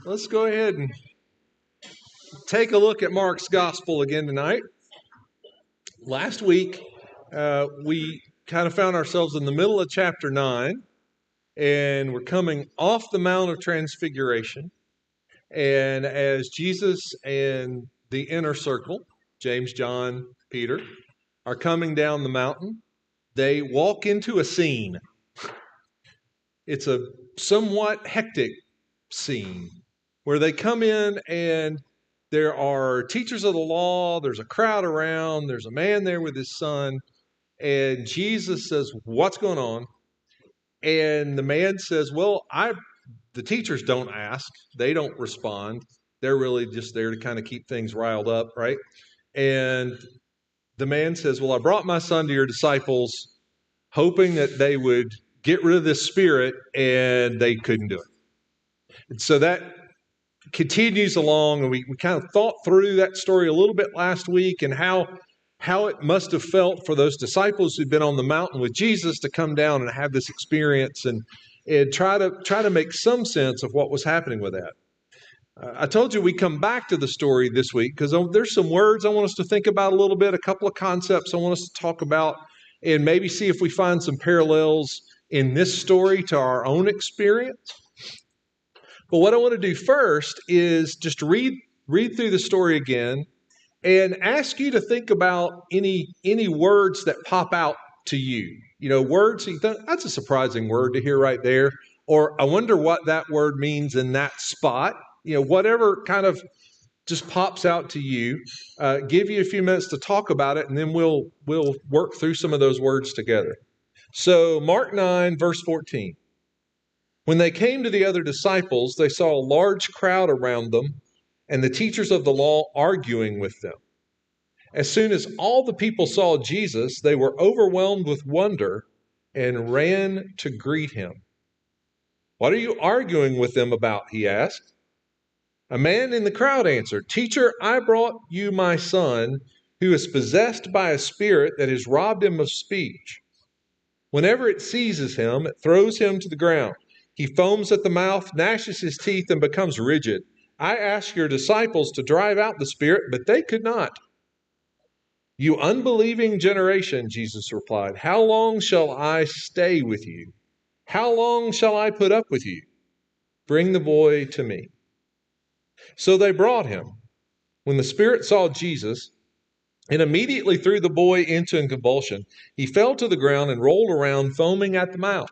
Let's go ahead and take a look at Mark's gospel again tonight. Last week, we kind of found ourselves in the middle of chapter 9, and we're coming off the Mount of Transfiguration. And as Jesus and the inner circle, James, John, Peter, are coming down the mountain, they walk into a scene. It's a somewhat hectic scene where they come in and there are teachers of the law, there's a crowd around, there's a man there with his son, and Jesus says, "What's going on?" And the man says, "Well, the teachers don't ask, they don't respond. They're really just there to kind of keep things riled up, right?" And the man says, "Well, I brought my son to your disciples hoping that they would get rid of this spirit, and they couldn't do it." And so that continues along, and we kind of thought through that story a little bit last week and how it must have felt for those disciples who'd been on the mountain with Jesus to come down and have this experience and try to make some sense of what was happening with that. I told you we come back to the story this week because there's some words I want us to think about a little bit, a couple of concepts I want us to talk about, and maybe see if we find some parallels in this story to our own experience. But what I want to do first is just read through the story again and ask you to think about any words that pop out to you. You know, words you think, that's a surprising word to hear right there, or I wonder what that word means in that spot. You know, whatever kind of just pops out to you. Give you a few minutes to talk about it, and then we'll work through some of those words together. So Mark 9, verse 14. When they came to the other disciples, they saw a large crowd around them and the teachers of the law arguing with them. As soon as all the people saw Jesus, they were overwhelmed with wonder and ran to greet him. "What are you arguing with them about?" he asked. A man in the crowd answered, "Teacher, I brought you my son, who is possessed by a spirit that has robbed him of speech. Whenever it seizes him, it throws him to the ground. He foams at the mouth, gnashes his teeth, and becomes rigid. I asked your disciples to drive out the spirit, but they could not." "You unbelieving generation," Jesus replied, "how long shall I stay with you? How long shall I put up with you? Bring the boy to me." So they brought him. When the spirit saw Jesus, and immediately threw the boy into a convulsion, he fell to the ground and rolled around, foaming at the mouth.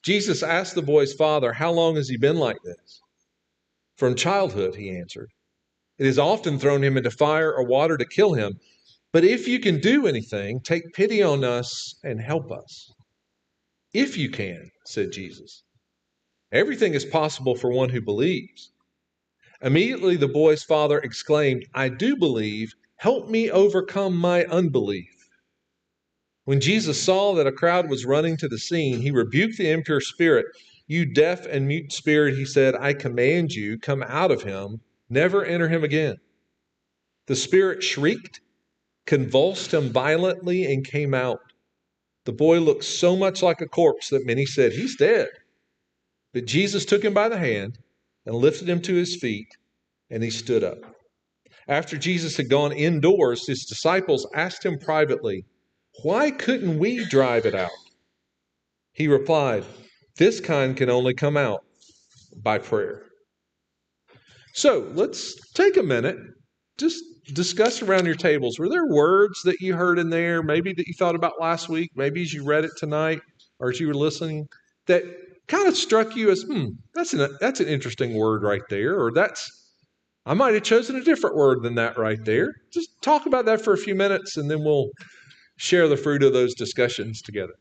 Jesus asked the boy's father, "How long has he been like this?" "From childhood," he answered. "It has often thrown him into fire or water to kill him. But if you can do anything, take pity on us and help us." "If you can," said Jesus. "Everything is possible for one who believes." Immediately the boy's father exclaimed, "I do believe. Help me overcome my unbelief." When Jesus saw that a crowd was running to the scene, he rebuked the impure spirit. "You deaf and mute spirit," he said, "I command you, come out of him. Never enter him again." The spirit shrieked, convulsed him violently, and came out. The boy looked so much like a corpse that many said, "He's dead." But Jesus took him by the hand and lifted him to his feet, and he stood up. After Jesus had gone indoors, his disciples asked him privately, "Why couldn't we drive it out?" He replied, "This kind can only come out by prayer." So let's take a minute, just discuss around your tables. Were there words that you heard in there, maybe that you thought about last week, maybe as you read it tonight or as you were listening, that kind of struck you as, that's an interesting word right there, or I might have chosen a different word than that right there. Just talk about that for a few minutes, and then we'll share the fruit of those discussions together.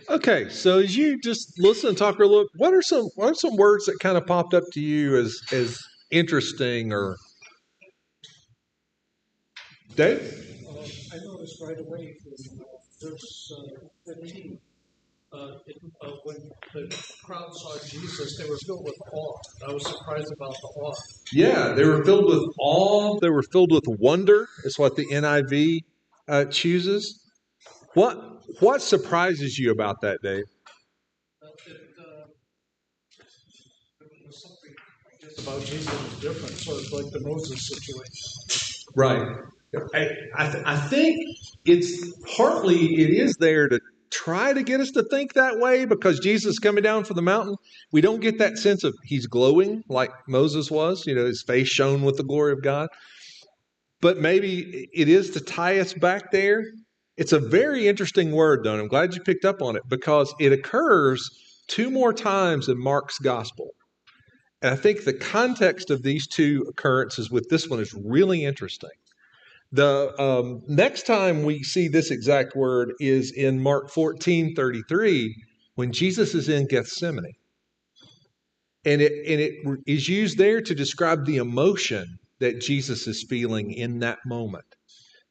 Okay, so as you just listen and talk a little, what are some words that kind of popped up to you as interesting or Dave? I noticed right away in verse 15, when the crowd saw Jesus, they were filled with awe. I was surprised about the awe. Yeah, they were filled with awe. They were filled with wonder. Is what the NIV chooses. What surprises you about that, Dave? It was something, I guess, about Jesus was different, sort of like the Moses situation. Right. I think it's partly it is there to try to get us to think that way because Jesus is coming down from the mountain. We don't get that sense of he's glowing like Moses was, his face shone with the glory of God. But maybe it is to tie us back there. It's a very interesting word, though, and I'm glad you picked up on it because it occurs 2 more times in Mark's gospel. And I think the context of these 2 occurrences with this one is really interesting. The next time we see this exact word is in Mark 14:33 when Jesus is in Gethsemane. And it is used there to describe the emotion that Jesus is feeling in that moment.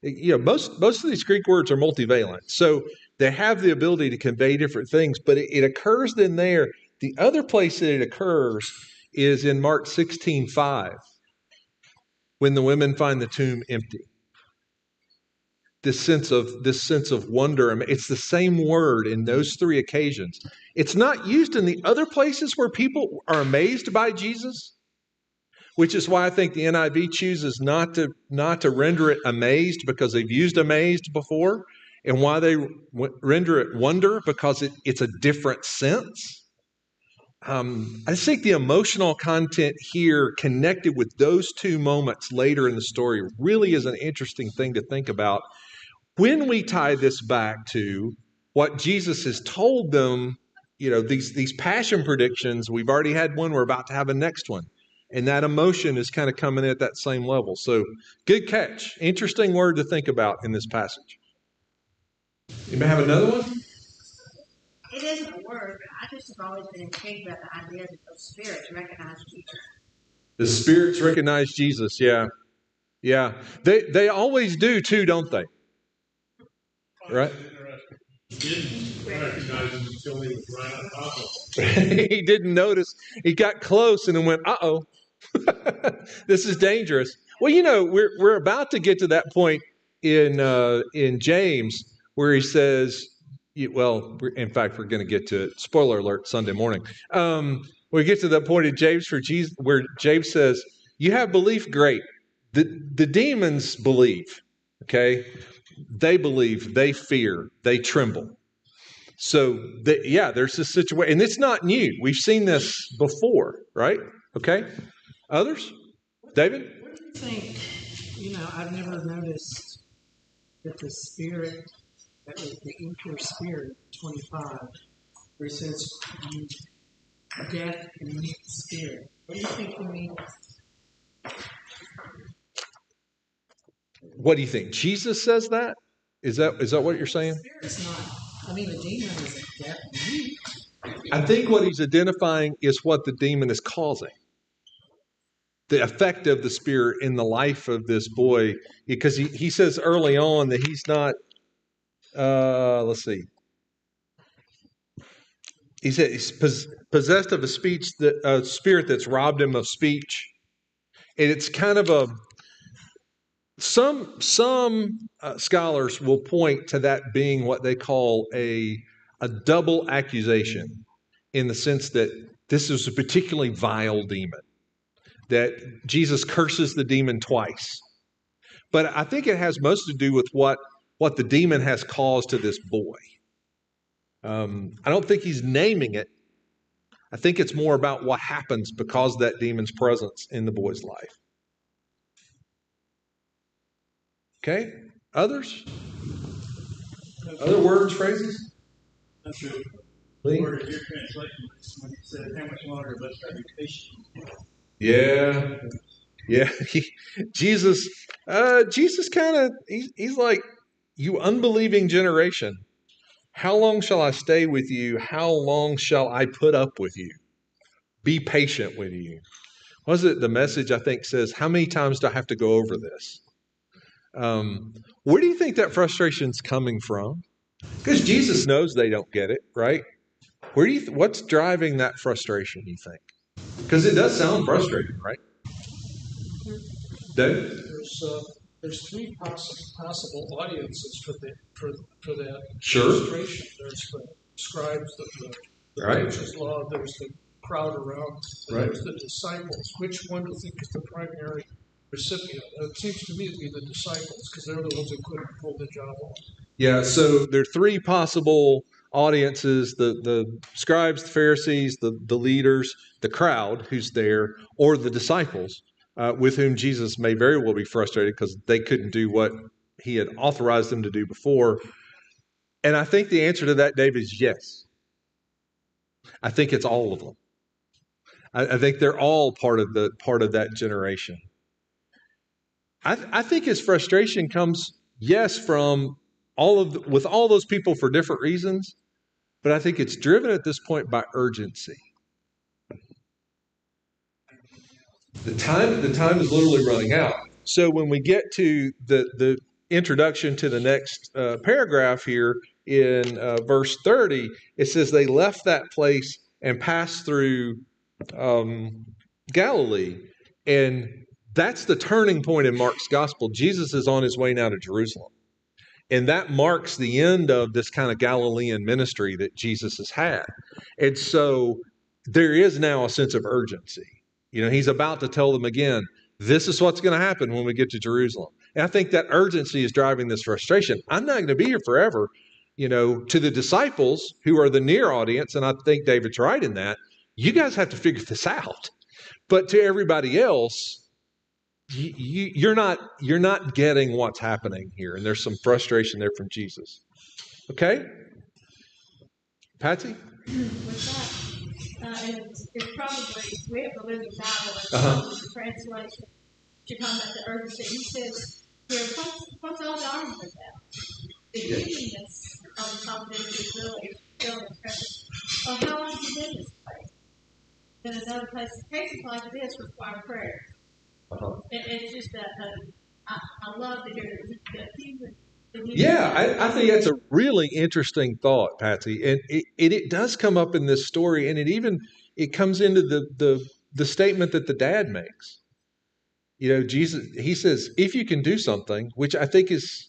Most of these Greek words are multivalent, so they have the ability to convey different things, but it occurs in there. The other place that it occurs is in Mark 16:5 when the women find the tomb empty. This sense of wonder. I mean, it's the same word in those 3 occasions. It's not used in the other places where people are amazed by Jesus, which is why I think the NIV chooses not to render it amazed because they've used amazed before, and why they render it wonder because it's a different sense. I think the emotional content here connected with those 2 moments later in the story really is an interesting thing to think about when we tie this back to what Jesus has told them. These passion predictions, we've already had one, we're about to have a next one. And that emotion is kind of coming at that same level. So good catch. Interesting word to think about in this passage. You may have another one? It isn't a word, but I just have always been intrigued about the idea that those spirits recognize Jesus. The spirits recognize Jesus, yeah. Yeah. They always do too, don't they? Right? He didn't recognize him until he was right on top of him. He didn't notice. He got close and then went, uh-oh. This is dangerous. Well, we're about to get to that point in James where he says, in fact, we're going to get to it. Spoiler alert, Sunday morning. We get to that point in James where James says, you have belief, great. The demons believe, okay? They believe, they fear, they tremble. So, there's this situation, and it's not new. We've seen this before, right? Okay? Others? David? What do you think? I've never noticed that the spirit, that was the impure spirit, 25, where it says, death and meet the spirit. What do you think he means? What do you think? Jesus says that? Is that what you're saying? It's not. The demon is a death and meet. I think what he's identifying is what the demon is causing. The effect of the spirit in the life of this boy, because he says early on that he's not, let's see. He said he's possessed of a spirit that's robbed him of speech. And it's kind of some scholars will point to that being what they call a double accusation, in the sense that this is a particularly vile demon, that Jesus curses the demon twice. But I think it has most to do with what the demon has caused to this boy. I don't think he's naming it. I think it's more about what happens because of that demon's presence in the boy's life. Okay? Others? Other words, phrases? That's the Lee? word of your translation when he said, how much longer must I be patient? Yeah. Jesus kind of, he's like, you unbelieving generation. How long shall I stay with you? How long shall I put up with you? Be patient with you. Was it the Message, I think, says, how many times do I have to go over this? Where do you think that frustration's coming from? Because Jesus knows they don't get it, right? What's driving that frustration, you think? Because it does sound frustrating, right? Dave? There's three possible audiences for that Sure. frustration. There's the scribes, the Right. religious law. There's the crowd around. And Right. there's the disciples. Which one do you think is the primary recipient? It seems to me to be the disciples because they're the ones who couldn't pull the job off. Yeah, so there are three possible audiences: the scribes, the Pharisees, the leaders, the crowd who's there, or the disciples, with whom Jesus may very well be frustrated because they couldn't do what he had authorized them to do before. And I think the answer to that, Dave, is yes. I think it's all of them. I think they're all part of that generation. I think his frustration comes, yes, from with all those people for different reasons, but I think it's driven at this point by urgency. The time is literally running out. So when we get to the introduction to the next paragraph here in verse 30, it says they left that place and passed through Galilee. And that's the turning point in Mark's gospel. Jesus is on his way now to Jerusalem. And that marks the end of this kind of Galilean ministry that Jesus has had. And so there is now a sense of urgency. He's about to tell them again, this is what's going to happen when we get to Jerusalem. And I think that urgency is driving this frustration. I'm not going to be here forever. To the disciples who are the near audience, and I think David's right in that, you guys have to figure this out. But to everybody else, you're not getting what's happening here, and there's some frustration there from Jesus. Okay, Patsy? With that, it's probably, we have to live the Bible and the translation to come at the urgency. He says here, what's all the arms of that? The neediness of the confidentiality, filling presence. Well, how long have you been in this place? In another place, cases like this require prayer. It's just that I love to hear that he would. Yeah, I think that's a really interesting thought, Patsy, and it does come up in this story, and it comes into the statement that the dad makes. Jesus, he says, if you can do something, which I think is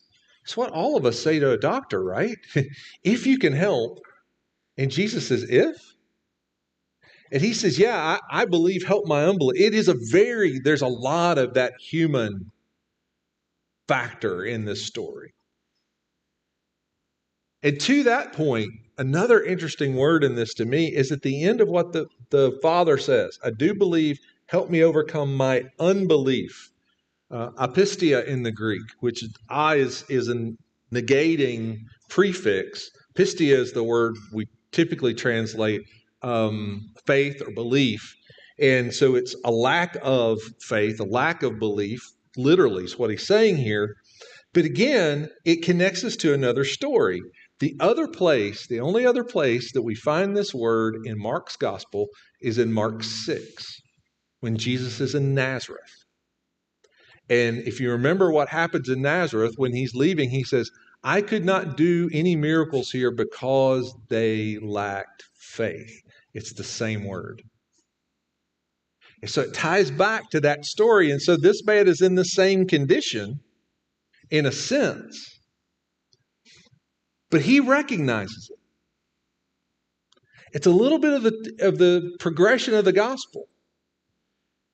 what all of us say to a doctor, right? If you can help, and Jesus says, if. And he says, yeah, I believe, help my unbelief. There's a lot of that human factor in this story. And to that point, another interesting word in this to me is at the end of what the Father says. I do believe, help me overcome my unbelief. Apistia in the Greek, which is a negating prefix. Pistia is the word we typically translate faith or belief. And so it's a lack of faith, a lack of belief, literally is what he's saying here. But again, it connects us to another story. The only other place that we find this word in Mark's gospel is in Mark 6, when Jesus is in Nazareth. And if you remember what happens in Nazareth, when he's leaving, he says, I could not do any miracles here because they lacked faith. It's the same word. And so it ties back to that story. And so this man is in the same condition, in a sense, but he recognizes it. It's a little bit of the progression of the gospel.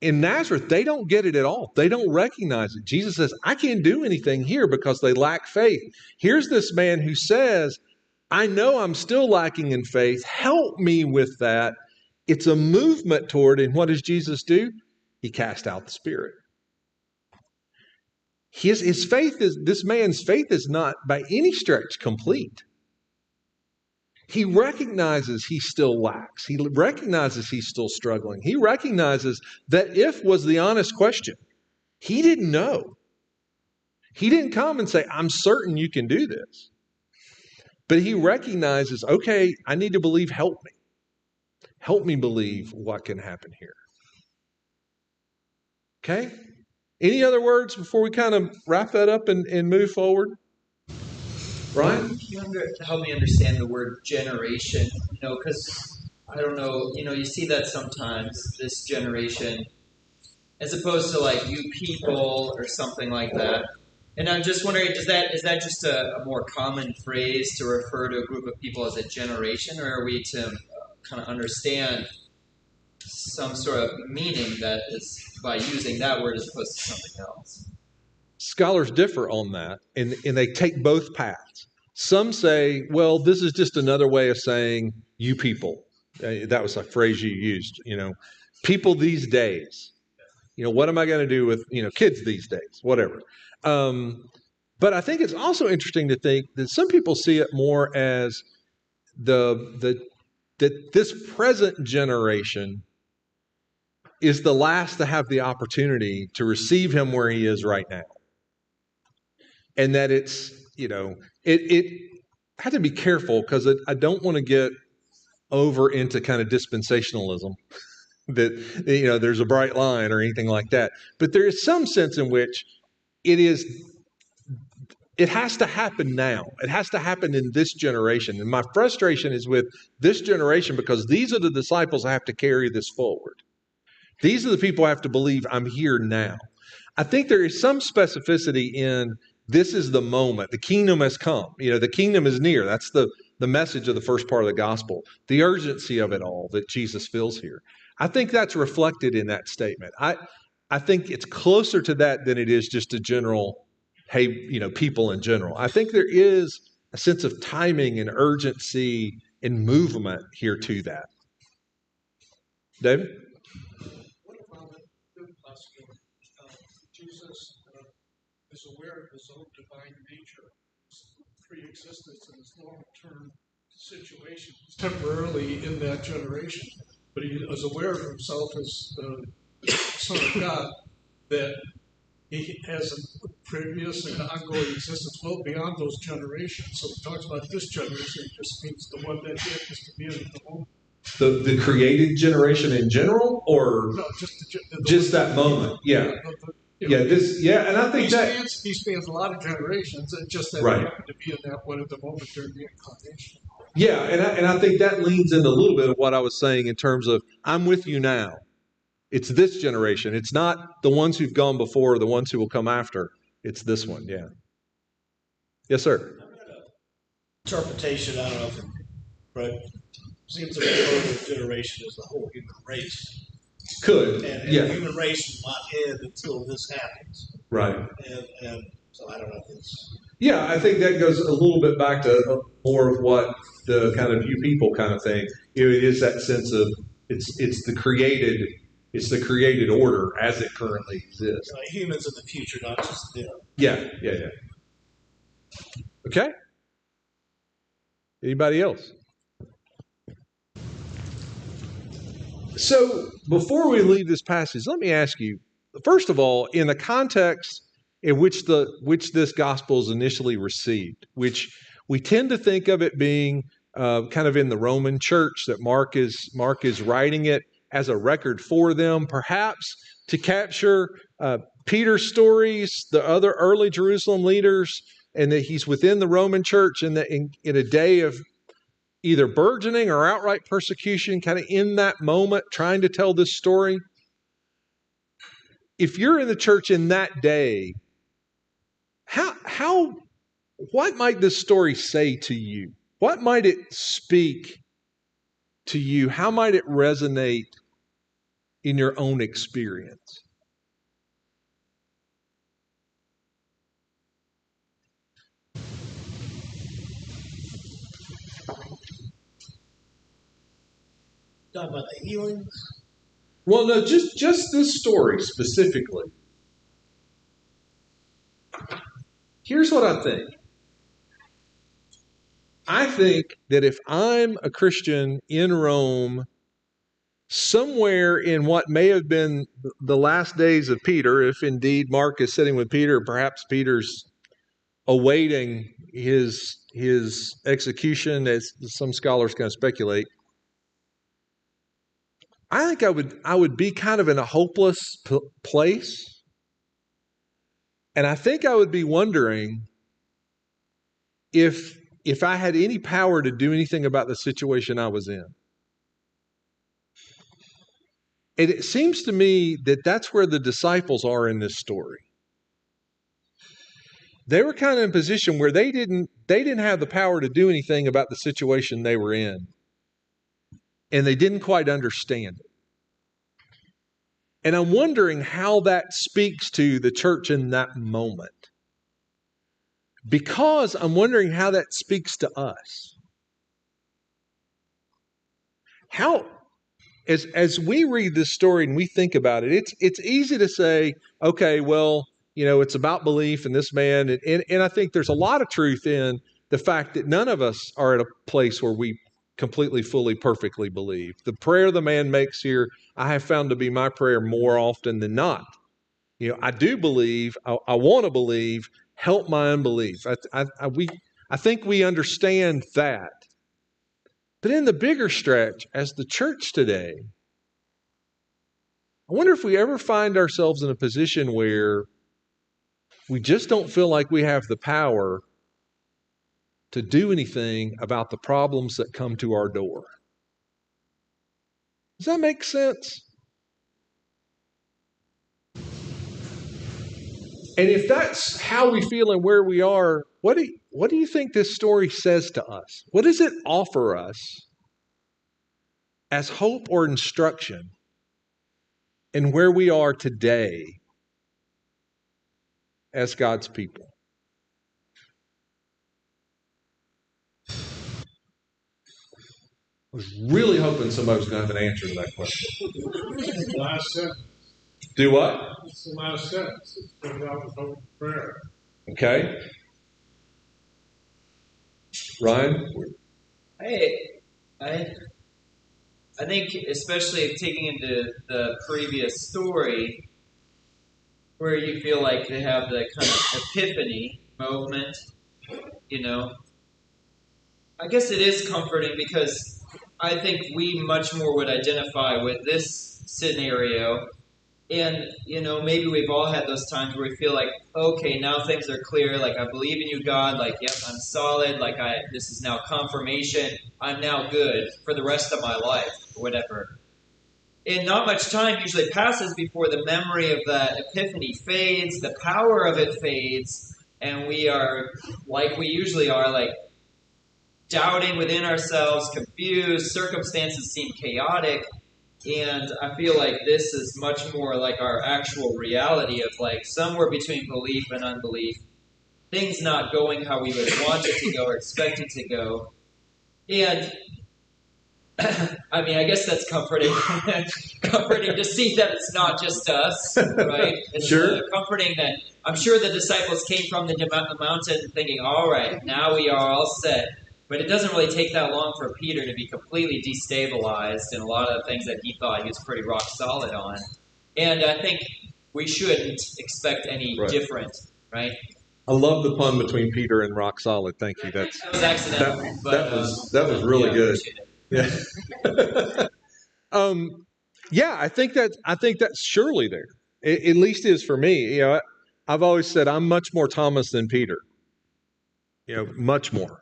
In Nazareth, they don't get it at all. They don't recognize it. Jesus says, I can't do anything here because they lack faith. Here's this man who says, I know I'm still lacking in faith. Help me with that. It's a movement toward, and what does Jesus do? He cast out the spirit. This man's faith is not by any stretch complete. He recognizes he still lacks. He recognizes he's still struggling. He recognizes that if was the honest question. He didn't know. He didn't come and say, I'm certain you can do this. But he recognizes, okay, I need to believe, help me. Help me believe what can happen here. Okay? Any other words before we kind of wrap that up and move forward? Brian? Can you help me understand the word generation? Because I don't know, you see that sometimes, this generation, as opposed to like you people or something like that. And I'm just wondering, is that just a more common phrase to refer to a group of people as a generation, or are we to kind of understand some sort of meaning that is by using that word as opposed to something else? Scholars differ on that, and they take both paths. Some say, well, this is just another way of saying you people. That was a phrase you used, people these days. What am I going to do with, kids these days, whatever. But I think it's also interesting to think that some people see it more as that this present generation is the last to have the opportunity to receive him where he is right now. And that it's, I have to be careful because I don't want to get over into kind of dispensationalism that, there's a bright line or anything like that. But there is some sense in which it has to happen now. It has to happen in this generation. And my frustration is with this generation because these are the disciples I have to carry this forward. These are the people I have to believe I'm here now. I think there is some specificity in this is the moment. The kingdom has come. The kingdom is near. That's the message of the first part of the gospel. The urgency of it all that Jesus feels here. I think that's reflected in that statement. I think it's closer to that than it is just a general, hey, people in general. I think there is a sense of timing and urgency and movement here to that. David? What about the gospel? Jesus is aware of his own divine nature, his pre-existence, and his long-term situation. He's temporarily in that generation, but he is aware of himself as the Son of God, that he has a previous and ongoing existence well beyond those generations. So he talks about this generation, it just means the one that happens to be in at the moment. The created generation in general, or No, just that moment? Yeah. And I think he spans a lot of generations. It's just that right. he happened to be in that one at the moment during the incarnation. Yeah, and I think that leans into a little bit of what I was saying in terms of I'm with you now. It's this generation. It's not the ones who've gone before or the ones who will come after. It's this one, yeah. Yes, sir. Interpretation, I don't know if it's correct. Seems to refer to the generation as the whole human race. Could, and yeah. the human race will not end until this happens. Right. And so I don't know if it's... Yeah, I think that goes a little bit back to more of what the kind of you people kind of thing. It is that sense of it's the created order as it currently exists. Humans in the future, not just them. Yeah. Okay. Anybody else? So before we leave this passage, let me ask you, first of all, in the context in which this gospel is initially received, which we tend to think of it being kind of in the Roman church, that Mark is writing it as a record for them, perhaps to capture Peter's stories, the other early Jerusalem leaders, and that he's within the Roman church in a day of either burgeoning or outright persecution, kind of in that moment, trying to tell this story. If you're in the church in that day, what might this story say to you? What might it speak to you? How might it resonate in your own experience? Talking about the healings? Well, no, just this story specifically. Here's what I think. I think that if I'm a Christian in Rome, somewhere in what may have been the last days of Peter, if indeed Mark is sitting with Peter, perhaps Peter's awaiting his execution, as some scholars kind of speculate, I think I would be kind of in a hopeless place. And I think I would be wondering if I had any power to do anything about the situation I was in. And it seems to me that that's where the disciples are in this story. They were kind of in a position where they didn't have the power to do anything about the situation they were in. And they didn't quite understand it. And I'm wondering how that speaks to the church in that moment. Because I'm wondering how that speaks to us. How, as we read this story and we think about it, it's easy to say, okay, well, it's about belief in this man. And I think there's a lot of truth in the fact that none of us are at a place where we completely, fully, perfectly believe. The prayer the man makes here, I have found to be my prayer more often than not. I do believe, I want to believe, help my unbelief. I think we understand that. But in the bigger stretch, as the church today, I wonder if we ever find ourselves in a position where we just don't feel like we have the power to do anything about the problems that come to our door. Does that make sense? And if that's how we feel and where we are, what do you think this story says to us? What does it offer us as hope or instruction in where we are today as God's people? I was really hoping somebody was going to have an answer to that question. Last sentence. Do what? It's the last sentence. It's put out with hope and prayer. Okay. Ryan? I think, especially taking into the previous story, where you feel like they have the kind of epiphany moment, I guess it is comforting because I think we much more would identify with this scenario. And, maybe we've all had those times where we feel like, okay, now things are clear. Like, I believe in you, God. Like, yep, I'm solid. Like, this is now confirmation. I'm now good for the rest of my life, or whatever. And not much time usually passes before the memory of that epiphany fades, the power of it fades, and we are, like we usually are, like, doubting within ourselves, confused, circumstances seem chaotic. And I feel like this is much more like our actual reality of like somewhere between belief and unbelief. Things not going how we would want it to go or expect it to go. And I guess that's comforting. Comforting to see that it's not just us, right? It's sure. Comforting that I'm sure the disciples came from the mountain thinking, all right, now we are all set. But it doesn't really take that long for Peter to be completely destabilized in a lot of the things that he thought he was pretty rock solid on. And I think we shouldn't expect any different, right? I love the pun between Peter and rock solid. Thank you. That was accidental. That was really good. Yeah. I think that's surely there. It at least is for me. I've always said I'm much more Thomas than Peter. Much more.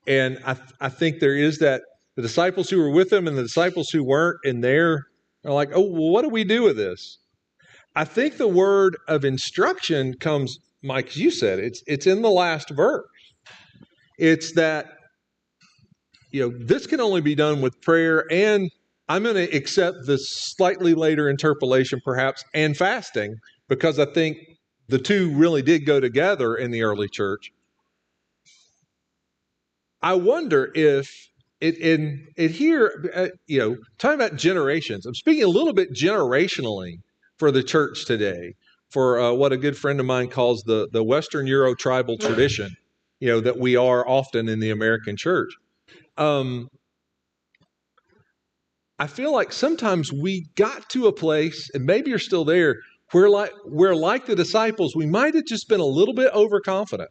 And I think there is that the disciples who were with him and the disciples who weren't, and they're like, oh, well, what do we do with this? I think the word of instruction comes, Mike, as you said, it's in the last verse. It's that, this can only be done with prayer, and I'm going to accept the slightly later interpolation perhaps, and fasting, because I think the two really did go together in the early church. I wonder if here, talking about generations, I'm speaking a little bit generationally for the church today, for what a good friend of mine calls the Western Euro tribal tradition, that we are often in the American church. I feel like sometimes we got to a place, and maybe you're still there, where like the disciples, we might have just been a little bit overconfident.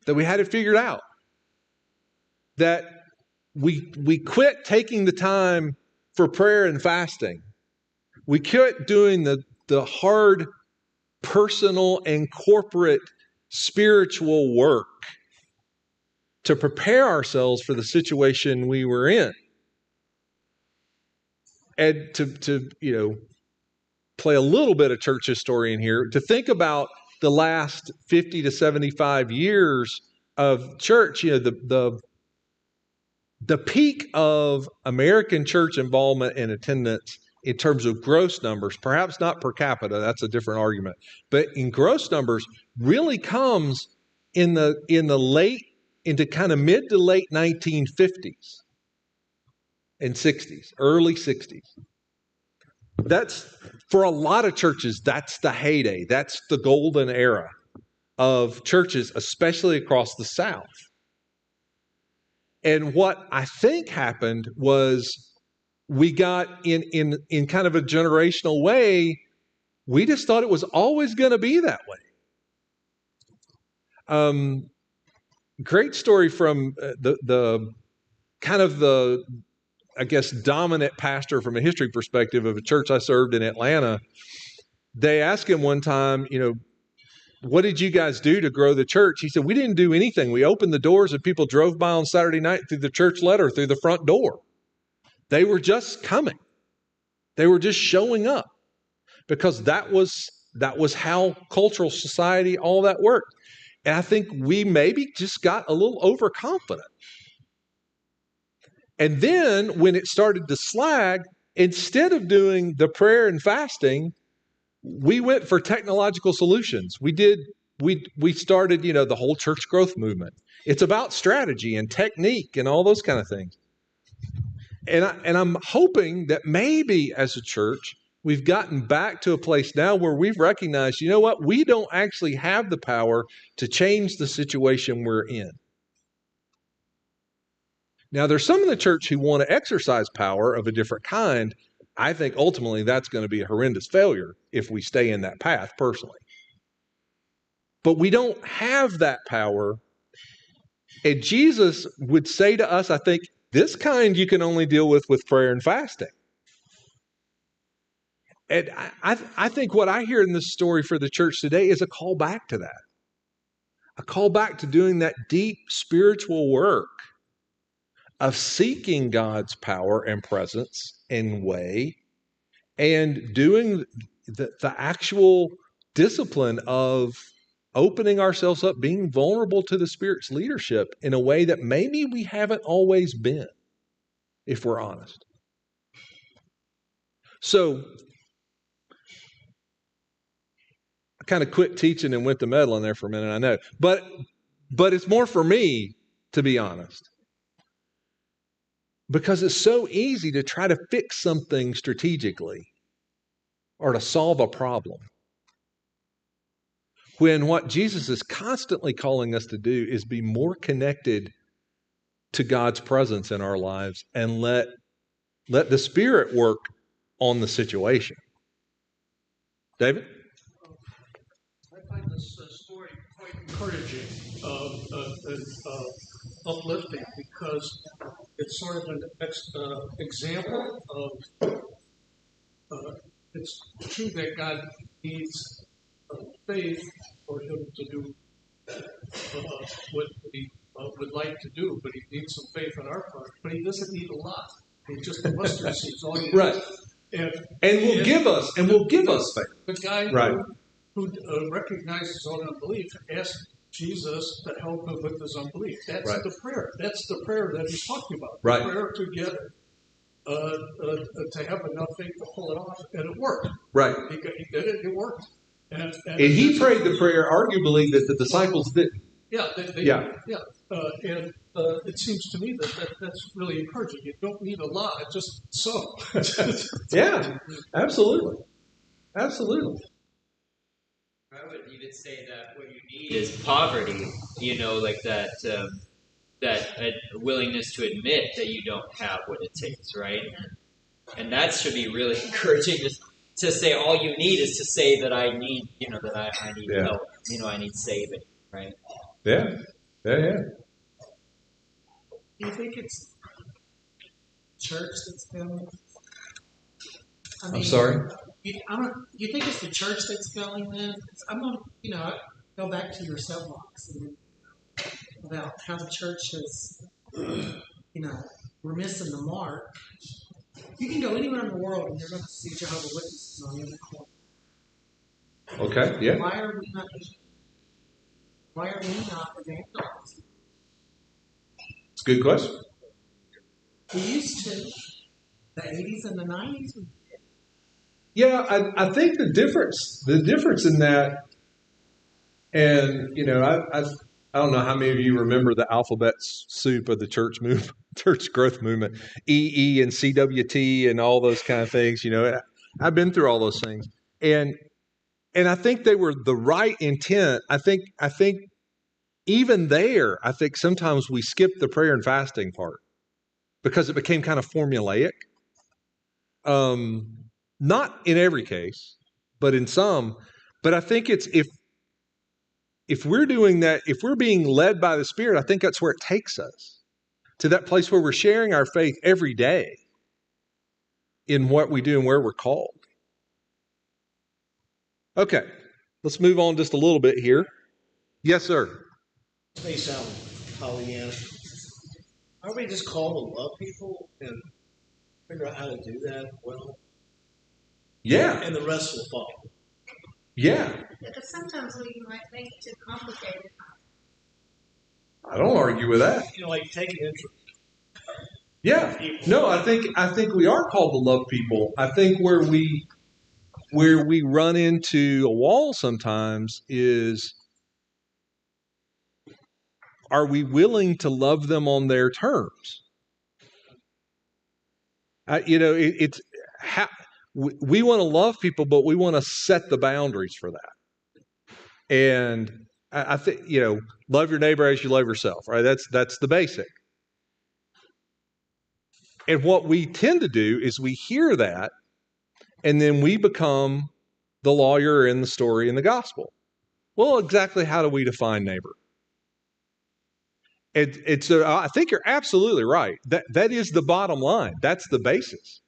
that we had it figured out, that we quit taking the time for prayer and fasting. We quit doing the hard personal and corporate spiritual work to prepare ourselves for the situation we were in. And to play a little bit of church historian here, to think about the last 50 to 75 years of church, the peak of American church involvement and attendance in terms of gross numbers, perhaps not per capita, that's a different argument, but in gross numbers really comes into kind of mid to late 1950s and 60s, early 60s. That's, for a lot of churches, that's the heyday. That's the golden era of churches, especially across the South. And what I think happened was we got in kind of a generational way, we just thought it was always going to be that way. Great story from the I guess, dominant pastor from a history perspective of a church I served in Atlanta. They asked him one time, what did you guys do to grow the church? He said, we didn't do anything. We opened the doors and people drove by on Saturday night through the church letter, through the front door. They were just coming. They were just showing up because that was how cultural society, all that worked. And I think we maybe just got a little overconfident. And then when it started to slag, instead of doing the prayer and fasting, we went for technological solutions. We started, the whole church growth movement. It's about strategy and technique and all those kind of things. And I'm hoping that maybe as a church, we've gotten back to a place now where we've recognized, you know what, we don't actually have the power to change the situation we're in. Now, there's some in the church who want to exercise power of a different kind. I think ultimately that's going to be a horrendous failure if we stay in that path personally. But we don't have that power. And Jesus would say to us, I think, this kind you can only deal with prayer and fasting. And I think what I hear in this story for the church today is a call back to that. A call back to doing that deep spiritual work of seeking God's power and presence and way, and doing the actual discipline of opening ourselves up, being vulnerable to the Spirit's leadership in a way that maybe we haven't always been, if we're honest. So, I kind of quit teaching and went to meddling there for a minute, I know. But it's more for me, to be honest. Because it's so easy to try to fix something strategically or to solve a problem, when what Jesus is constantly calling us to do is be more connected to God's presence in our lives and let the Spirit work on the situation. David? I find this story quite encouraging, uplifting, because it's sort of an example of it's true that God needs faith for him to do what he would like to do, but he needs some faith on our part. But he doesn't need a lot. He's just a mustard seed. All he right. Needs. And will give us faith. The guy right. who recognizes his own unbelief asked Jesus to help him with his unbelief. That's right. the prayer. That's the prayer that he's talking about. Right. The prayer to get to have enough faith to pull it off, and it worked. Right. He did it. It worked. And he prayed the prayer, arguably, that the disciples didn't. Yeah. Yeah. And it seems to me that's really encouraging. You don't need a lot, just so. Yeah, absolutely. Absolutely. I would even say that what you need is poverty, like that a willingness to admit that you don't have what it takes, right? And that should be really encouraging to say all you need is to say that I need, that I need help, I need saving, right? Yeah. Yeah. Do you think it's church that's failing? I'm sorry? You think it's the church that's failing then? I'm going to, go back to your soapbox and about how the church has, we're missing the mark. You can go anywhere in the world and you're going to see Jehovah's Witnesses on every corner. Okay, yeah. Why are we not evangelizing? It's a good question. We used to. The 80s and the 90s. Yeah, I think the difference in that, and I don't know how many of you remember the alphabet soup of the church growth movement, EE and CWT and all those kind of things. I've been through all those things, and I think they were the right intent. I think even there, I think sometimes we skip the prayer and fasting part because it became kind of formulaic. Not in every case, but in some. But I think it's if we're doing that, if we're being led by the Spirit, I think that's where it takes us, to that place where we're sharing our faith every day in what we do and where we're called. Okay, let's move on just a little bit here. Yes, sir. This may sound Pollyanna. Aren't we just called to love people and figure out how to do that well? Yeah. And the rest will follow. Yeah. Because sometimes we might make it too complicated. I don't argue with that. Like take an interest. Yeah. No, I think we are called to love people. I think where we run into a wall sometimes is, are we willing to love them on their terms? It's how we want to love people, but we want to set the boundaries for that. And I think, love your neighbor as you love yourself, right? That's the basic. And what we tend to do is we hear that, and then we become the lawyer in the story in the gospel. Well, exactly how do we define neighbor? I think you're absolutely right. That is the bottom line. That's the basis.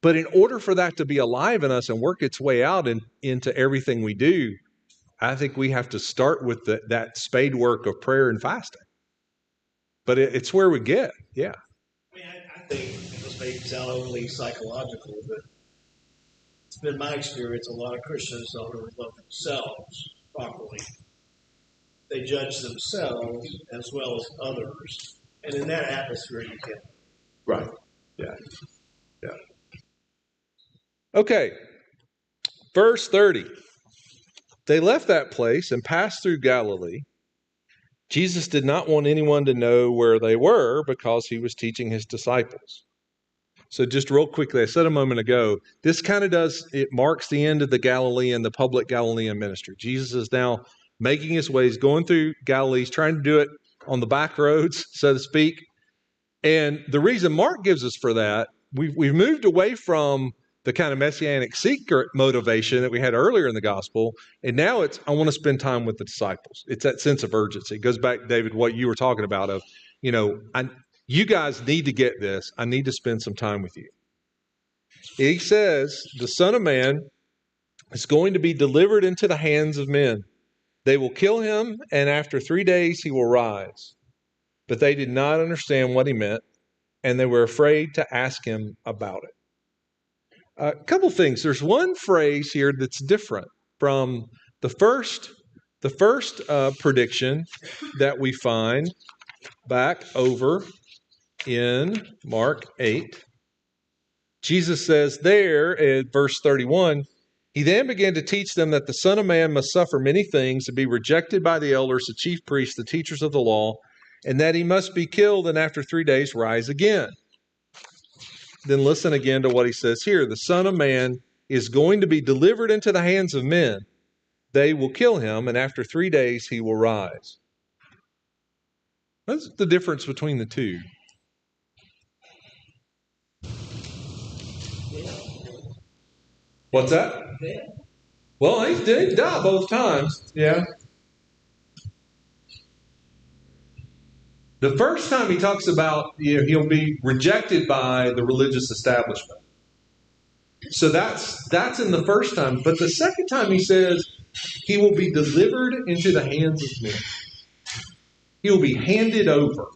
But in order for that to be alive in us and work its way out into everything we do, I think we have to start with that spade work of prayer and fasting. But it's where we get, yeah. I think this may sound overly psychological, but it's been my experience, a lot of Christians don't really love themselves properly. They judge themselves as well as others. And in that atmosphere, you can. Right. Yeah. Okay. Verse 30. They left that place and passed through Galilee. Jesus did not want anyone to know where they were because he was teaching his disciples. So just real quickly, I said a moment ago, this kind of it marks the end of the public Galilean ministry. Jesus is now making his ways, going through Galilee. He's trying to do it on the back roads, so to speak. And the reason Mark gives us for that, we've moved away from the kind of messianic seeker motivation that we had earlier in the gospel. And now it's, I want to spend time with the disciples. It's that sense of urgency. It goes back, David, what you were talking about of, you guys need to get this. I need to spend some time with you. He says, the Son of Man is going to be delivered into the hands of men. They will kill him, and after 3 days he will rise. But they did not understand what he meant, and they were afraid to ask him about it. A couple things. There's one phrase here that's different from the first prediction that we find back over in Mark 8. Jesus says there in verse 31, he then began to teach them that the Son of Man must suffer many things and be rejected by the elders, the chief priests, the teachers of the law, and that he must be killed and after 3 days rise again. Then listen again to what he says here. The Son of Man is going to be delivered into the hands of men. They will kill him, and after 3 days he will rise. What's the difference between the two? What's that? Well, he died both times. Yeah. The first time he talks about he'll be rejected by the religious establishment. So that's in the first time. But the second time he says he will be delivered into the hands of men. He will be handed over.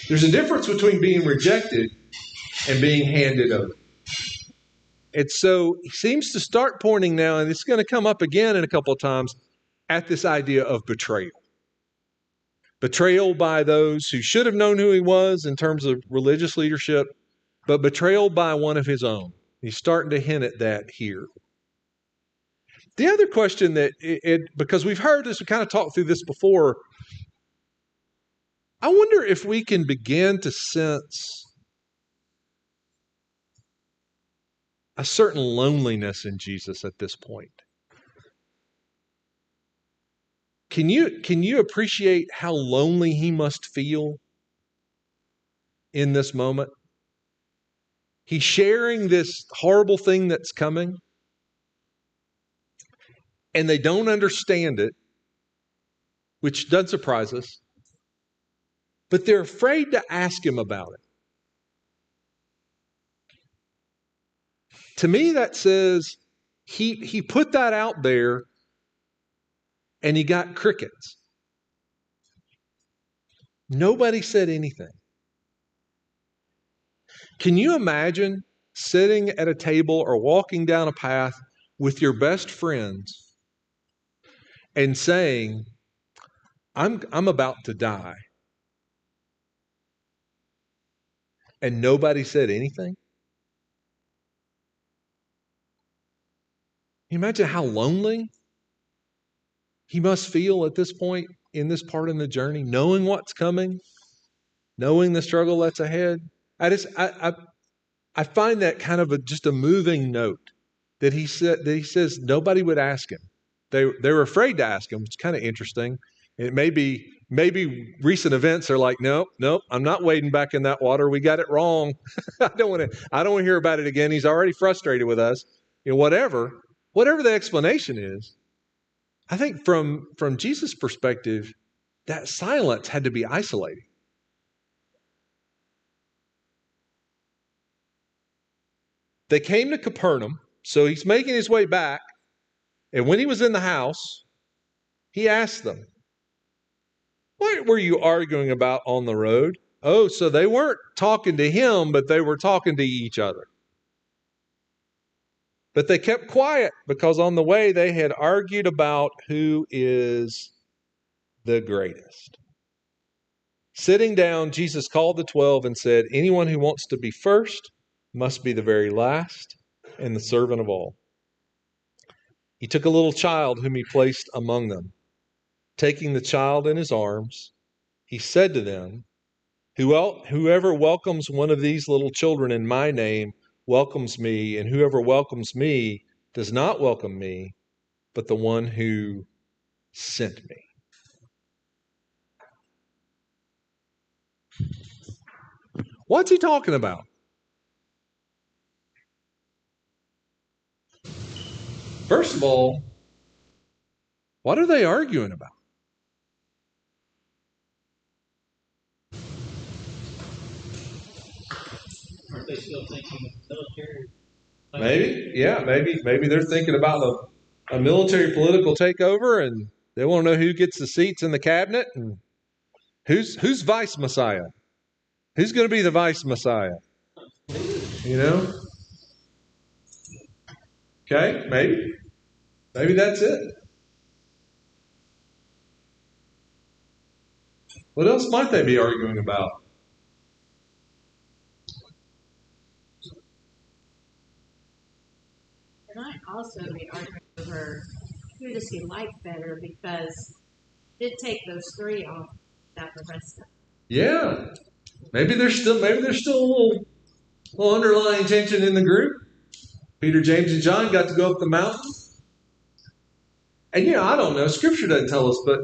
There's a difference between being rejected and being handed over. And so he seems to start pointing now, and it's going to come up again in a couple of times, at this idea of betrayal. Betrayal by those who should have known who he was in terms of religious leadership, but betrayal by one of his own. He's starting to hint at that here. The other question that, because we've heard this, we kind of talked through this before, I wonder if we can begin to sense a certain loneliness in Jesus at this point. Can you appreciate how lonely he must feel in this moment? He's sharing this horrible thing that's coming, and they don't understand it, which doesn't surprise us, but they're afraid to ask him about it. To me, that says he put that out there and he got crickets. Nobody said anything. Can you imagine sitting at a table or walking down a path with your best friends and saying, I'm about to die, and nobody said anything? Can you imagine how lonely he must feel at this point in this part of the journey, knowing what's coming, knowing the struggle that's ahead? I find that kind of just a moving note that he says nobody would ask him. They were afraid to ask him. It's kind of interesting. It maybe recent events are like, nope, I'm not wading back in that water. We got it wrong. I don't want to hear about it again. He's already frustrated with us. Whatever the explanation is, I think from Jesus' perspective, that silence had to be isolating. They came to Capernaum, so he's making his way back. And when he was in the house, he asked them, "What were you arguing about on the road?" Oh, so they weren't talking to him, but they were talking to each other. But they kept quiet because on the way they had argued about who is the greatest. Sitting down, Jesus called the 12 and said, "Anyone who wants to be first must be the very last and the servant of all." He took a little child whom he placed among them. Taking the child in his arms, he said to them, "Whoever welcomes one of these little children in my name welcomes me, and whoever welcomes me does not welcome me, but the one who sent me." What's he talking about? First of all, what are they arguing about? Aren't they still thinking military? Maybe they're thinking about a military political takeover, and they want to know who gets the seats in the cabinet and who's vice messiah. Who's going to be the vice messiah? Okay, maybe that's it. What else might they be arguing about? They might also be arguing over who does he like better, because it did take those three off without the rest of them. Yeah, maybe there's still a little underlying tension in the group. Peter, James, and John got to go up the mountain. And I don't know, Scripture doesn't tell us, but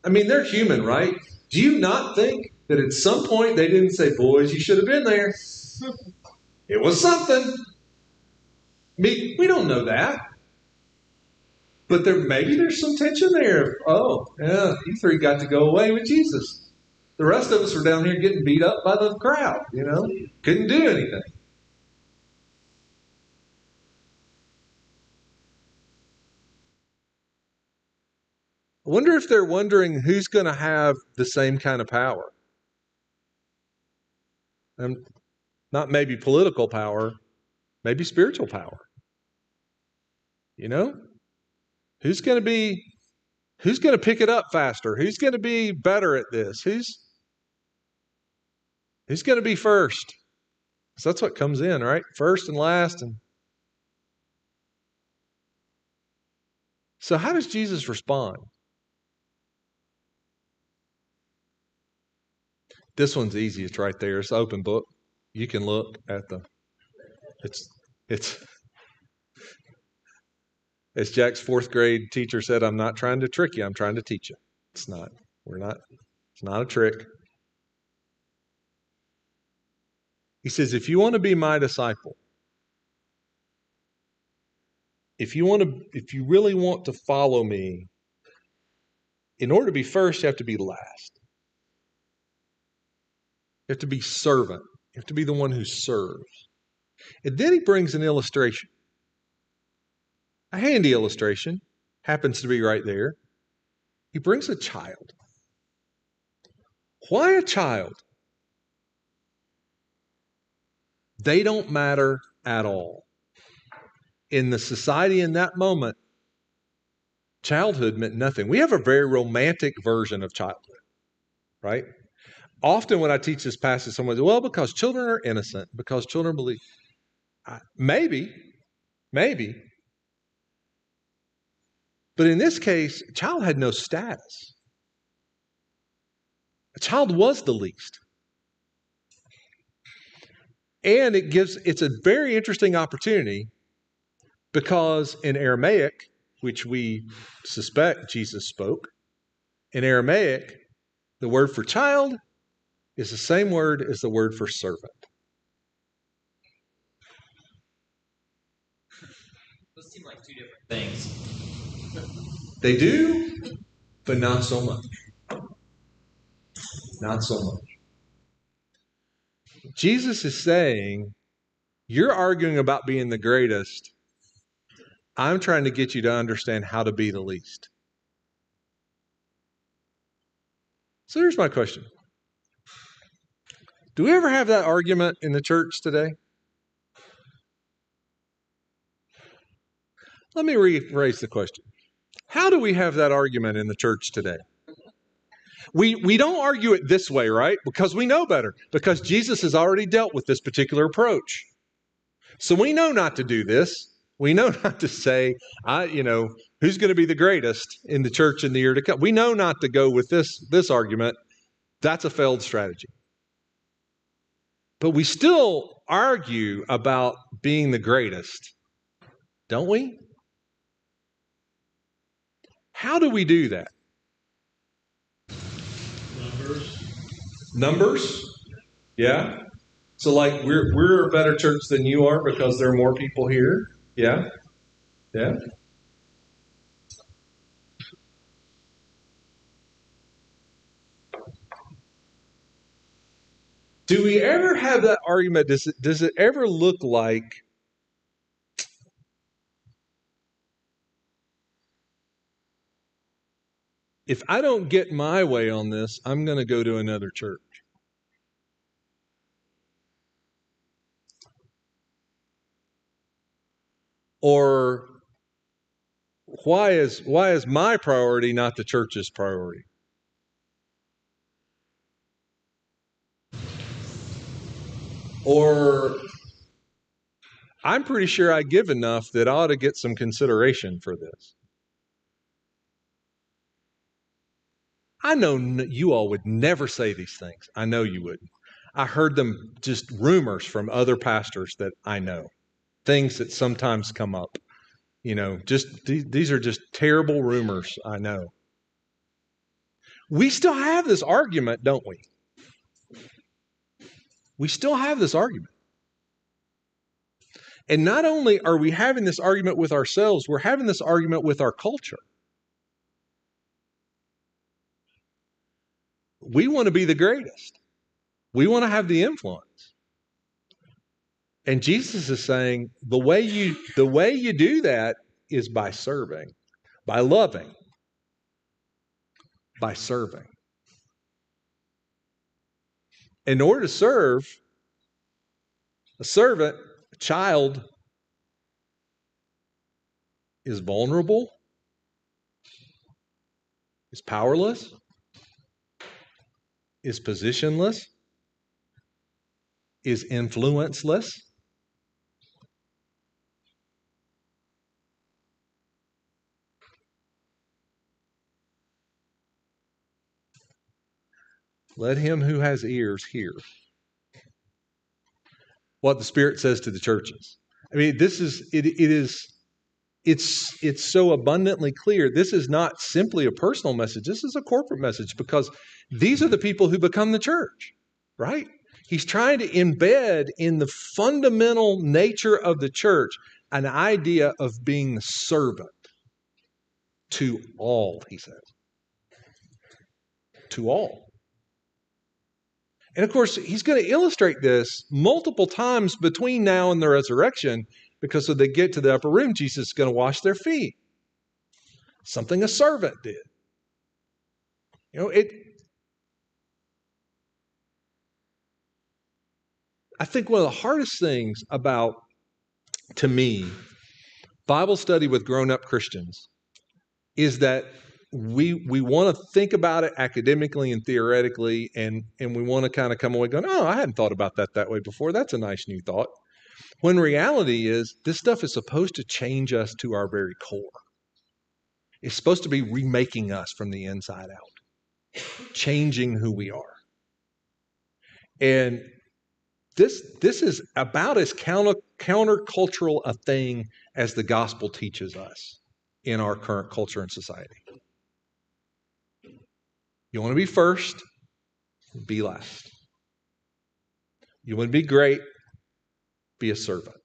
they're human, right? Do you not think that at some point they didn't say, "Boys, you should have been there"? It was something. We don't know that. But maybe there's some tension there. Oh, yeah, you three got to go away with Jesus. The rest of us were down here getting beat up by the crowd, Couldn't do anything. I wonder if they're wondering who's going to have the same kind of power. And not maybe political power, maybe spiritual power. Who's going to pick it up faster? Who's going to be better at this? Who's going to be first? So that's what comes in, right? First and last. And so how does Jesus respond? This one's easy. It's right there. It's an open book. You can look at it's as Jack's fourth grade teacher said, I'm not trying to trick you. I'm trying to teach you. It's not a trick. He says, if you want to be my disciple, if you really want to follow me, in order to be first, you have to be last. You have to be servant. You have to be the one who serves. And then he brings an illustration. A handy illustration. Happens to be right there. He brings a child. Why a child? They don't matter at all. In the society in that moment, childhood meant nothing. We have a very romantic version of childhood, right? Often when I teach this passage, someone says, well, because children are innocent, because children believe. Maybe. But in this case, a child had no status. A child was the least. And it's a very interesting opportunity because in Aramaic, which we suspect Jesus spoke, in Aramaic, the word for child is the same word as the word for servant. Those seem like two different things. They do, but not so much. Not so much. Jesus is saying, you're arguing about being the greatest. I'm trying to get you to understand how to be the least. So here's my question. Do we ever have that argument in the church today? Let me rephrase the question. How do we have that argument in the church today? We don't argue it this way, right? Because we know better. Because Jesus has already dealt with this particular approach. So we know not to do this. We know not to say, who's going to be the greatest in the church in the year to come. We know not to go with this argument. That's a failed strategy. But we still argue about being the greatest, don't we? How do we do that? Numbers? Yeah. So like we're a better church than you are because there are more people here. Yeah. Yeah. Do we ever have that argument? Does it ever look like if I don't get my way on this, I'm going to go to another church? Or why is my priority not the church's priority? Or I'm pretty sure I give enough that I ought to get some consideration for this. I know you all would never say these things. I know you wouldn't. I heard them just rumors from other pastors that I know. Things that sometimes come up. These are just terrible rumors, I know. We still have this argument, don't we? We still have this argument. And not only are we having this argument with ourselves, we're having this argument with our culture. We want to be the greatest. We want to have the influence. And Jesus is saying the way you do that is by serving, by loving, by serving. In order to serve, a servant, a child, is vulnerable, is powerless, is positionless, is influenceless. Let him who has ears hear what the Spirit says to the churches. I mean, it's so abundantly clear. This is not simply a personal message. This is a corporate message, because these are the people who become the church, right? He's trying to embed in the fundamental nature of the church an idea of being the servant to all, he says. To all. And of course, he's going to illustrate this multiple times between now and the resurrection, because when they get to the upper room, Jesus is going to wash their feet. Something a servant did. I think one of the hardest things about, to me, Bible study with grown-up Christians is that we want to think about it academically and theoretically, and we want to kind of come away going, oh, I hadn't thought about that way before. That's a nice new thought. When reality is, this stuff is supposed to change us to our very core. It's supposed to be remaking us from the inside out, changing who we are. And this is about as countercultural a thing as the gospel teaches us in our current culture and society. You want to be first, be last. You want to be great, be a servant.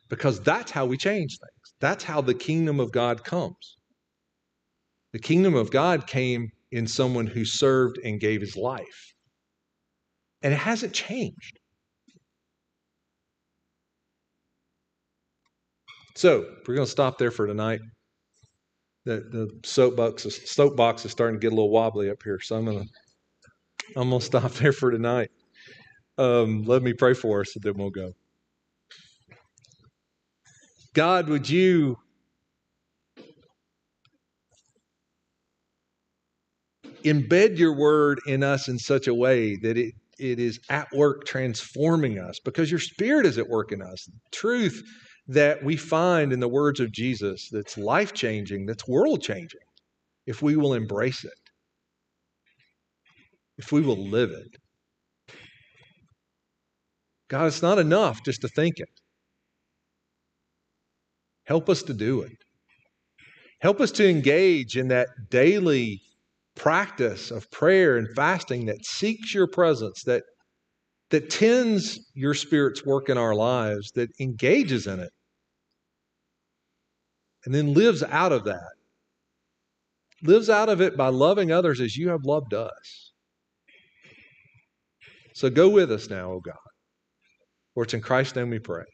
Because that's how we change things. That's how the kingdom of God comes. The kingdom of God came in someone who served and gave his life. And it hasn't changed. So, we're going to stop there for tonight. The soapbox is starting to get a little wobbly up here, so I'm going to stop there for tonight. Let me pray for us, and then we'll go. God, would you embed your word in us in such a way that it is at work transforming us, because your Spirit is at work in us. Truth that we find in the words of Jesus that's life-changing, that's world-changing, if we will embrace it, if we will live it. God, it's not enough just to think it. Help us to do it. Help us to engage in that daily practice of prayer and fasting that seeks your presence, that tends your Spirit's work in our lives, that engages in it, and then lives out of that. Lives out of it by loving others as you have loved us. So go with us now, O God. For it's in Christ's name we pray.